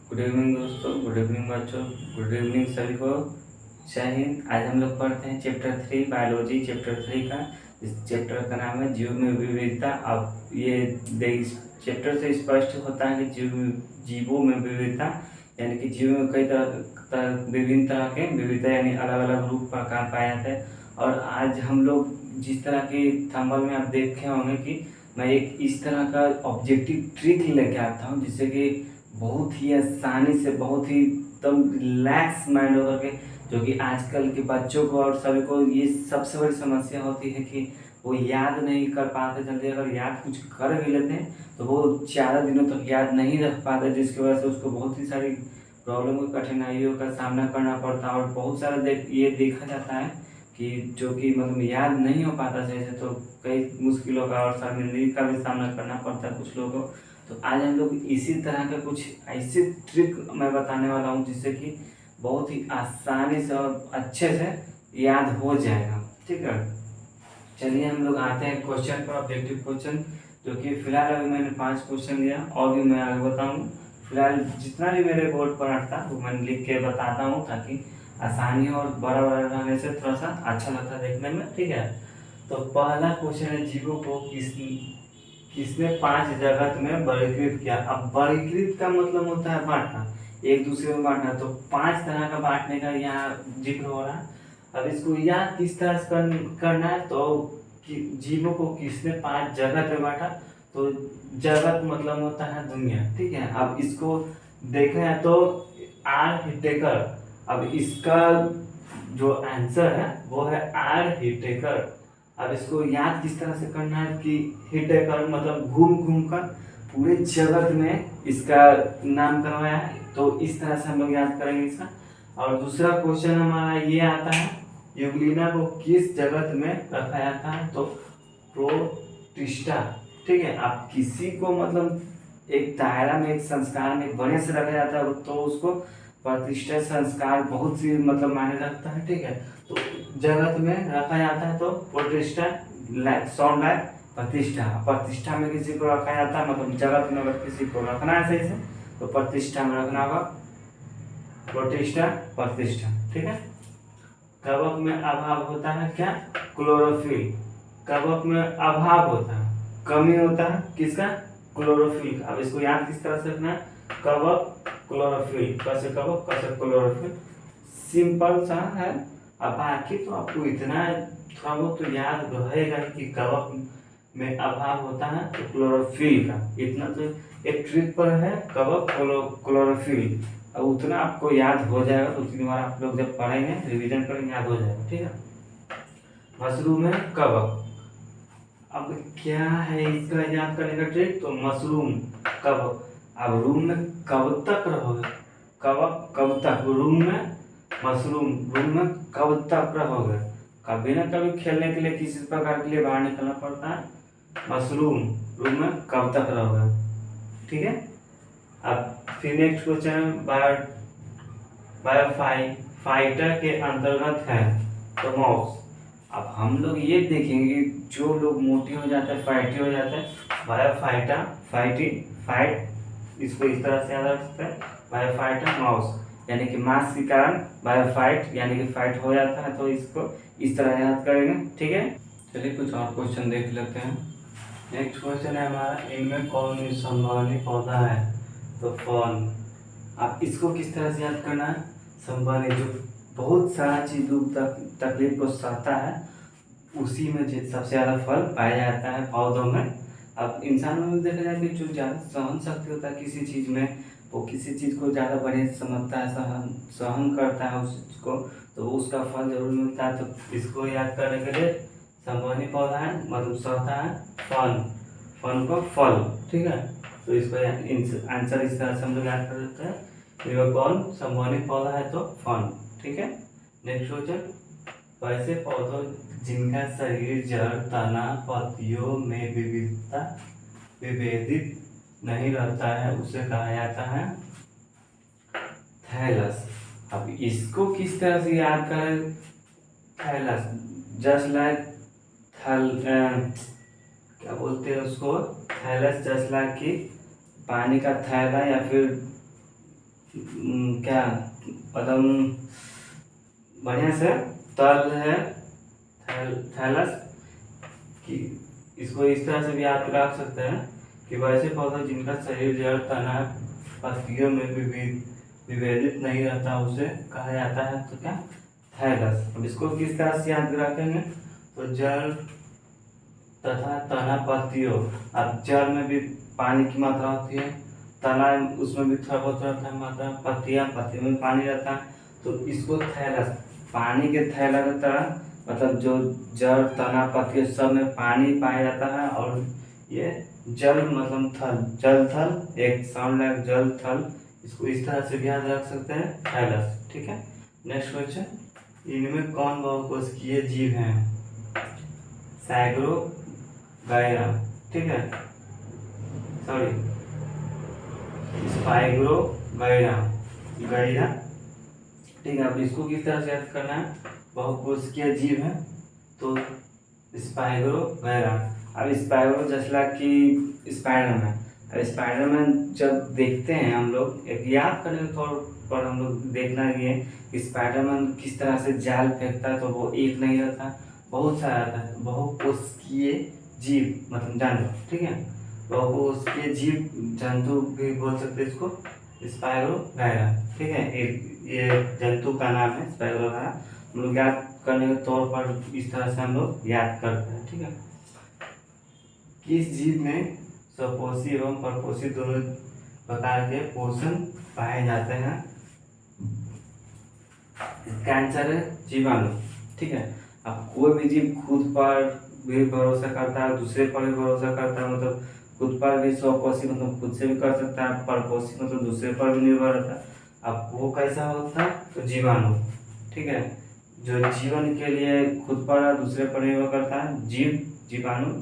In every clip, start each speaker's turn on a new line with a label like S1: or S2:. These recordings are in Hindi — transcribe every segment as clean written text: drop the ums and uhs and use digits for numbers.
S1: गुड इवनिंग दोस्तों, गुड इवनिंग बच्चों, गुड इवनिंग सभी को। जय हिंद। आज हम लोग पढ़ते हैं चैप्टर 3 बायोलॉजी। चैप्टर 3 का इस चैप्टर का नाम है जीव में विविधता। अब ये इस चैप्टर से स्पष्ट होता है कि जीवों में विविधता यानी कि जीव में कई विभिन्न तरह के विविधता यानी अलग अलग रूप प्रकार पाए जाते हैं। और आज हम लोग जिस तरह के थंबनेल में आप देखे होंगे कि मैं एक इस तरह का ऑब्जेक्टिव ट्रिक लेके आता हूँ जिससे कि बहुत ही आसानी से बहुत ही एकदम रिलैक्स माइंड होकर के, जो कि आजकल के बच्चों को और सभी को ये सबसे बड़ी समस्या होती है कि वो याद नहीं कर पाते जल्दी। अगर याद कुछ कर भी लेते हैं तो वो ज़्यादा दिनों तक याद नहीं रख पाते, जिसकी वजह से उसको बहुत ही सारी प्रॉब्लम और कठिनाइयों का सामना करना पड़ता है। और बहुत सारा ये देखा जाता है कि जो कि मतलब याद नहीं हो पाता सही से, तो कई मुश्किलों का और शर्मिंदगी का भी सामना करना पड़ता है कुछ लोगों को। तो आज हम लोग इसी तरह के कुछ ऐसे ट्रिक मैं बताने वाला हूँ जिससे कि बहुत ही आसानी से और अच्छे से याद हो जाएगा। ठीक है, चलिए हम लोग आते हैं क्वेश्चन पर, ऑब्जेक्टिव क्वेश्चन। जो कि फिलहाल अभी मैंने 5 क्वेश्चन लिया और भी मैं आगे बताऊँ। फिलहाल जितना भी मेरे बोर्ड पर आता वो मैं लिख के बताता हूँ ताकि आसानी हो, और बड़ा बड़ा रहने से थोड़ा सा अच्छा लगता है देखने में। ठीक है, तो पहला क्वेश्चन है जीवों को किसने 5 जगत में वर्गीकृत किया। अब वर्गीकृत का मतलब होता है बांटना, एक दूसरे में बांटना। तो 5 तरह का बांटने का यहाँ जिक्र हो रहा है। अब इसको याद किस तरह से करना है, तो जीवों को किसने 5 जगत में बांटा। तो जगत मतलब होता है दुनिया। ठीक है, अब इसको देखें तो आर हिटेकर। अब इसका जो आंसर है वो है आर हिटेकर। अब इसको याद किस तरह से करना है कि हिटेकर मतलब घूम घूम कर पूरे जगत में इसका नाम करवाया है। तो इस तरह से हम लोग याद करेंगे इसका। और दूसरा क्वेश्चन हमारा ये आता है, यूग्लिना को किस जगत में रखा जाता है। तो प्रोटिस्टा। ठीक है, आप किसी को मतलब एक दायरा में एक संस्कार में बड़े से रखा जाता है तो उसको प्रतिष्ठा संस्कार बहुत सी मतलब मायने रखता है। ठीक है, तो जगत में रखा जाता है तो प्रतिष्ठा साउंड लाइक प्रतिष्ठा। प्रतिष्ठा में किसी को रखा जाता है मतलब जगत में अगर किसी को रखना है सही से तो प्रतिष्ठा में रखना होगा, प्रतिष्ठा प्रतिष्ठा। ठीक है, कवक में अभाव होता है क्या, क्लोरोफिल। कवक में अभाव होता है, कमी होता है किसका, क्लोरोफिल। अब इसको याद किस तरह से रखना है, कवक क्लोरोफिल, कैसे कवक कैसे क्लोरोफिल, सिंपल सा है। अब बाकी तो आपको इतना थोड़ा बहुत तो याद रहेगा कि कवक में अभाव होता है तो क्लोरोफिल का इतना तो एक ट्रिक पर है, कवक क्लोरोफिल। अब उतना आपको याद हो जाएगा, 2-3 बार आप लोग जब पढ़ेंगे रिवीजन करेंगे याद हो जाएगा। ठीक है, मशरूम है कवक। अब क्या है इसका याद करने का ट्रिक, तो मशरूम कवक। अब रूम में कब तक रहोगे, कवक कब तक, रूम में मशरूम रूम में कब तक रहोगे। कभी ना कभी खेलने के लिए किसी प्रकार के लिए बाहर निकलना पड़ता है। मशरूम रूम में कब तक रहोगे। ठीक है, अब फिर नेक्स्ट क्वेश्चन बायोफाइटर के अंतर्गत है तो माउस। अब हम लोग ये देखेंगे जो लोग मोटे हो जाते हैं फैटी हो जाते हैं, बायोफाइटर फाइटी फाइट, इसको इस तरह से याद रख सकते हैं, बायोफाइटर माउस यानी कि मास के कारण बायोफाइट यानी कि फाइट हो जाता है, तो इसको इस तरह याद करेंगे। ठीक है, चलिए कुछ और क्वेश्चन देख लेते हैं। नेक्स्ट क्वेश्चन है हमारा, इनमें कौन संभावनी पौधा है, तो फर्न। आप इसको किस तरह से याद करना है, संभावनी जो बहुत सारा चीज दुख तकलीफ को सहता है उसी में सबसे ज़्यादा फल पाया जाता है पौधों में। अब इंसानों में देखा जाए कि जो ज़्यादा सहन शक्ति होता है किसी चीज़ में, वो किसी चीज़ को ज़्यादा बढ़िया से समझता है, सहन सहन करता है उस चीज़ को, तो उसका फल जरूर मिलता है। तो इसको याद करने के लिए संभावनी पौधा है मतलब सहता है फल, फल को फल। ठीक है, तो इसको आंसर इस तरह से हम लोग याद कर देते हैं, ये कौन संभावनी पौधा है तो फल। ठीक है, नेक्स्ट क्वेश्चन, वैसे पौधों जिनका शरीर जड़ तना पत्तियों में विविधता विभेदित नहीं रहता है उसे कहा जाता है थैलस। अब इसको किस तरह से याद करें, थैलस जस्ट लाइक थैल क्या बोलते हैं उसको, थैलस जस्ट लाइक कि पानी का थैला या फिर क्या मतलब बढ़िया से तल है थैलस कि इसको इस तरह से भी आप रख सकते हैं कि वैसे पौधे जिनका शरीर जड़ तना पत्तियों में विभेदित नहीं रहता उसे कहा जाता है तो क्या थैलस। अब इसको किस तरह से याद रखेंगे तो जड़ तथा तना पत्तियों, अब जड़ में भी पानी की मात्रा होती है, तना उसमें भी थोड़ा बहुत रहता है मात्रा, पत्ती में पानी रहता है, तो इसको थैलस पानी के थैला की तरह मतलब जो जड़ तना पत्ती सब में पानी पाया जाता है और ये जल मतलब थल जल थल एक साउंड लाइक जल थल, इसको इस तरह से भी याद रख सकते हैं थैलस। ठीक है, नेक्स्ट क्वेश्चन, इनमें कौन बहुकोशिकीय जीव हैं? सैकड़ों गायरा, ठीक है, सॉरी स्पाइगरो गायरा गायरा, ठीक है। अब इसको किस तरह से याद करना है? बहुकोशिकीय जीव है तो स्पाइगरो गायरा। अब स्पाइगरो जैसा कि स्पाइडरमैन, अब स्पाइडरमैन जब देखते हैं हम लोग एक याद करने के तौर पर हम लोग देखना ये कि स्पाइडरमैन किस तरह से जाल फेंकता है तो वो एक नहीं रहता, बहुत सारा रहता है। बहुकोशिकीय जीव मतलब जानवर, ठीक है, बहुकोशिकीय जीव जंतु भी बोल सकते हैं इसको स्पाइरो गायरा, ठीक है। ये जंतु का नाम है स्पाइरो गायरा। हम लोग याद करने के तौर पर इस तरह से हम लोग याद करते हैं, ठीक है। किस जीव में स्वपोषी एवं परपोषी दोनों प्रकार के पोषण पाए जाते हैं? कैंसर है जीवाणु, ठीक है। अब कोई भी जीव खुद पर भी भरोसा करता है, दूसरे पर भी भरोसा करता है, मतलब खुद पर भी स्वपोषी मतलब खुद से भी कर सकता है, परपोषी मतलब दूसरे पर भी निर्भर रहता है। अब वो कैसा होता है तो जीवाणु, ठीक है, जो जीवन के लिए खुद पर और दूसरे पर निर्भर करता है। जीवाणु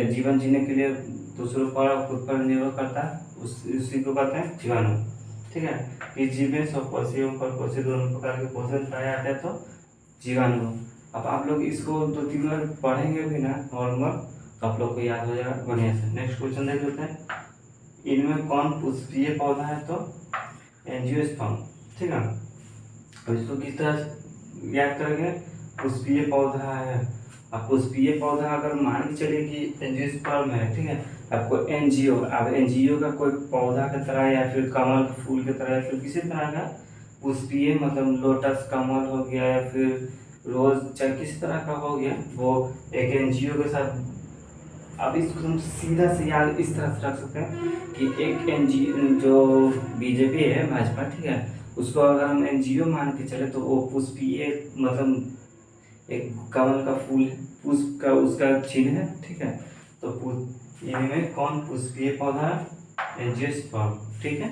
S1: जीवन जीने के लिए दूसरों पर और खुद पर निर्भर करता है, उसी को कहते हैं जीवाणु, ठीक है। इस जीव में स्वपोषी एवं परपोषी दोनों प्रकार के पोषण पाए जाते हैं तो जीवाणु। अब आप लोग इसको 2-3 बार पढ़ेंगे भी ना नॉर्मल तो आप लोग को याद हो जाएगा बढ़िया से। नेक्स्ट क्वेश्चन देख लेते हैं, इनमें कौन पुष्पीय पौधा है तो एंजियोस्पर्म, ठीक है। अब इसको किस तरह से याद करेंगे? पुष्पीय पौधा है। अब पुष्पीय पौधा अगर मान के चलिए कि एंजियोस्पर्म है, ठीक है, आपको एनजीओ, अब एनजीओ का कोई पौधा की तरह या फिर कमल के फूल की तरह या फिर किसी तरह का पुष्पीय मतलब लोटस कमल हो गया या फिर रोज चाहे किसी तरह का हो गया, वो एक एनजीओ के साथ। अब इसको हम सीधा से याद इस तरह से रख सकते हैं कि एक एनजीओ जो बीजेपी है भाजपा, ठीक है, उसको अगर हम एनजीओ मान के चले तो वो पुष्पीय मतलब एक कमल का फूल पुष्प का उसका चिन्ह है, ठीक है। तो इनमें कौन पुष्पीय पौधा? एंजियोस्पर्म, ठीक है।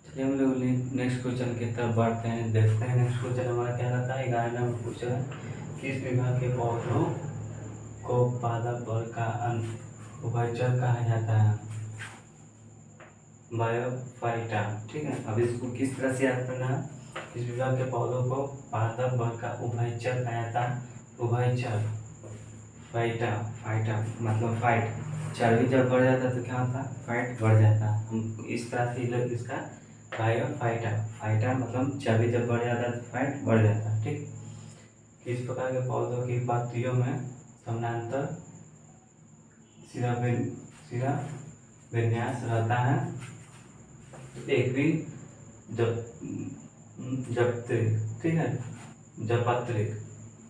S1: चलिए हम लोग नेक्स्ट क्वेश्चन की तरफ बढ़ते हैं, देखते हैं नेक्स्ट क्वेश्चन हमारा क्या रहता है। 11 नंबर क्वेश्चन है, किस विभाग के पौधों को पादप वर्ग का उभयचर कहा जाता है? बायोफाइटा, ठीक है। अब इसको किस तरह से याद करना है? इस विभाग के पौधों को पादप वर्ग का उभयचर कहा जाता है। उभयचर फाइटा फाइटा मतलब फाइट, चर्बी जब बढ़ जाता है तो क्या होता है? फाइट बढ़ जाता है। हम इस तरह से लोग इसका बायोफाइटा फाइटा मतलब चर्बी जब बढ़ जाता है तो फाइट बढ़ जाता है, ठीक। किस प्रकार के पौधों की पत्तियों में समानांतर सिरा विन्यास रहता है? एक भी जपत्रिक, ठीक है, जपत्रिक,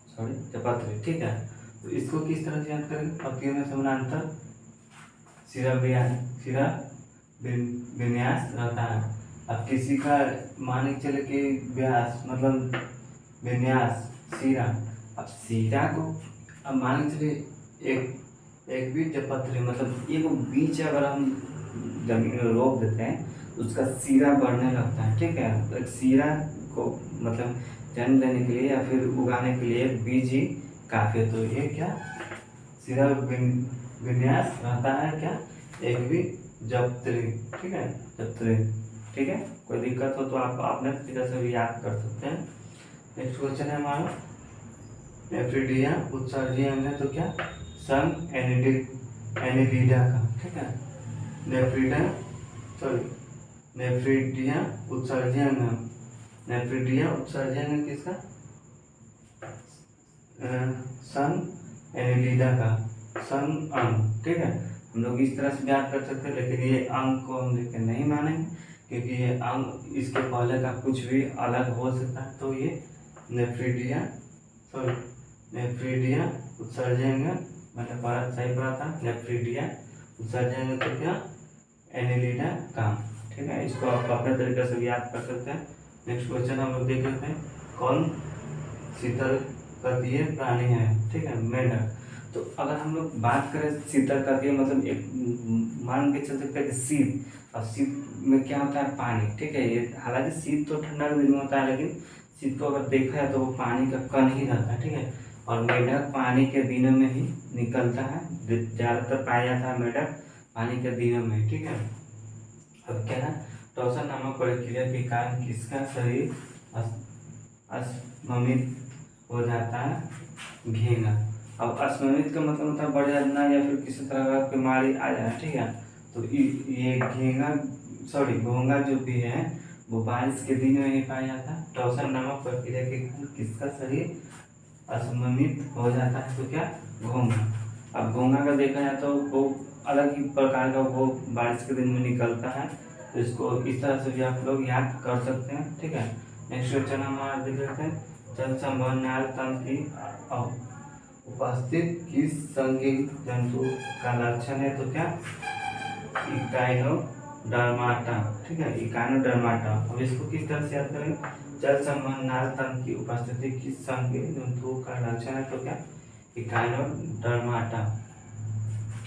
S1: सॉरी जपत्रिक, ठीक है। तो इसको किस तरह से याद करेंगे? पत्तियों में समानांतर सिरा विन्यास रहता है। अब किसी का मान के चले कि व्यास मतलब विन्यास सिरा, अब सिरा को अब मान के चले एक बीज जपत्री मतलब एक बीज अगर हम जमीन में रोप देते हैं तो उसका सिरा बढ़ने लगता है, ठीक है। तो एक सिरा को मतलब जन्म देने के लिए या फिर उगाने के लिए बीज ही काफी है। तो ये क्या सिरा विन्यास रहता है क्या? एक भी जपत्री, ठीक है, जपत्री, ठीक है। कोई दिक्कत हो तो आप अपने तरीके से भी याद कर सकते हैं। नेक्स्ट क्वेश्चन है हमारा, नेफ्रिडिया उत्सर्जी अंग है तो क्या? संघ एनिलिडा का, ठीक है। नेफ्रिडा सॉरी नेफ्रिडिया उत्सर्जन, नेफ्रिडिया उत्सर्जन किसका, सन एनिलिडा का, सन अंग। ठीक है, हम लोग इस तरह से याद कर सकते हैं, लेकिन ये अंग को हम लेकर नहीं मानेंगे क्योंकि ये अंग इसके पहले का कुछ भी अलग हो सकता है। तो ये नेफ्रिडिया, सॉरी नेफ्रिडिया उत्सर्जन, मैंने पढ़ा सही पढ़ा था, नेफ्रिडिया उत्सर्जन तो क्या, एनिलिडा का। ठीक है, इसको आप अपने तरीके से याद कर सकते हैं। नेक्स्ट क्वेश्चन हम लोग देख लेते हैं, कौन शीतलकटीय प्राणी है। ठीक है, मेंढक। तो अगर हम लोग बात करें शीतलकटीय मतलब एक मान के चल सकते हैं कि शीत, और शीत में क्या होता है, पानी। ठीक है, ये हालांकि शीत तो ठंडा के दिन में होता है, लेकिन शीत को अगर देखा है तो वो पानी का कण ही रहता है। ठीक है, और मेंढक पानी के दिनों में ही निकलता है, ज़्यादातर पाया जाता है मेंढक पानी के दिनों में। ठीक है, अब क्या है, टॉर्सन नामक प्रक्रिया के कारण किसका शरीर अस्ममित हो जाता है, घेंगा। अब अस्ममित का मतलब होता है बढ़ जाना या फिर किसी तरह का बीमारी आ जाना। ठीक है, तो ये घेंगा, सॉरी घोंघा जो भी है वो बारिश के दिन में ही पाया जाता है। टॉर्सन नामक प्रक्रिया के कारण किसका शरीर असममित हो जाता है, तो क्या, घोंघा। अब घोंघा का देखा जाए तो वो अलग ही प्रकार का वो बारिश के दिन में निकलता है, तो इसको इस तरह से भी आप लोग याद कर सकते हैं। ठीक है, नेक्स्ट क्वेश्चन हमारा देख लेते हैं, जल संभरनाल तंत्र की उपस्थित किस संघीय जंतु का लक्षण है, तो क्या, इकाइनोडर्माटा। ठीक है, इकाइनोडर्माटा। अब इसको किस तरह से याद करेंगे, जल संभरनाल तंत्र की उपस्थिति किस संघीय जंतु का लक्षण है, तो क्या, इकाइनोडर्माटा।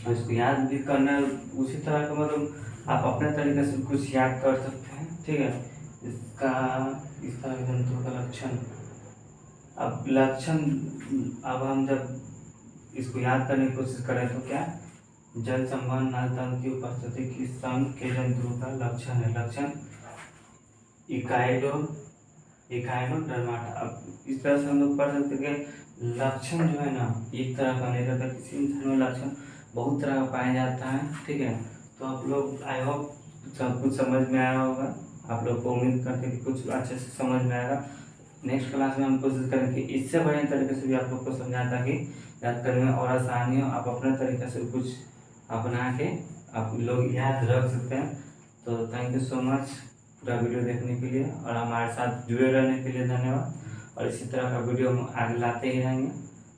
S1: इसको याद भी करना उसी तरह का, मतलब आप अपने तरीके से कुछ याद कर सकते हैं। ठीक है, इसका इस तरह के जंतु का लक्षण, अब लक्षण, अब हम जब इसको याद करने की कोशिश करें तो क्या, जल संवहन नल तंत्र की उपस्थिति किस संघ के जंतु का लक्षण है, लक्षण इकाइनोडर्माटा। अब इस तरह से हम लोग पढ़ सकते हैं कि लक्षण जो है ना एक तरह का नहीं रहता, किसी इंसान में लक्षण बहुत तरह का पाया जाता है। ठीक है, तो आप लोग आई होप सब कुछ समझ में आया होगा, आप लोग को उम्मीद करते हैं कि कुछ अच्छे से समझ में आएगा। नेक्स्ट क्लास में हम कोशिश करें कि इससे बढ़िया तरीके से भी आप लोग को समझाया, ताकि याद करने में और आसानी हो, आप अपने तरीके से कुछ अपना के आप लोग याद रख सकते हैं। तो थैंक यू सो मच पूरा वीडियो देखने के लिए, और हमारे साथ जुड़े रहने के लिए धन्यवाद। और इसी तरह का वीडियो हम आगे लाते ही रहेंगे।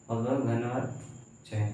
S1: बहुत बहुत धन्यवाद, जय हिंद।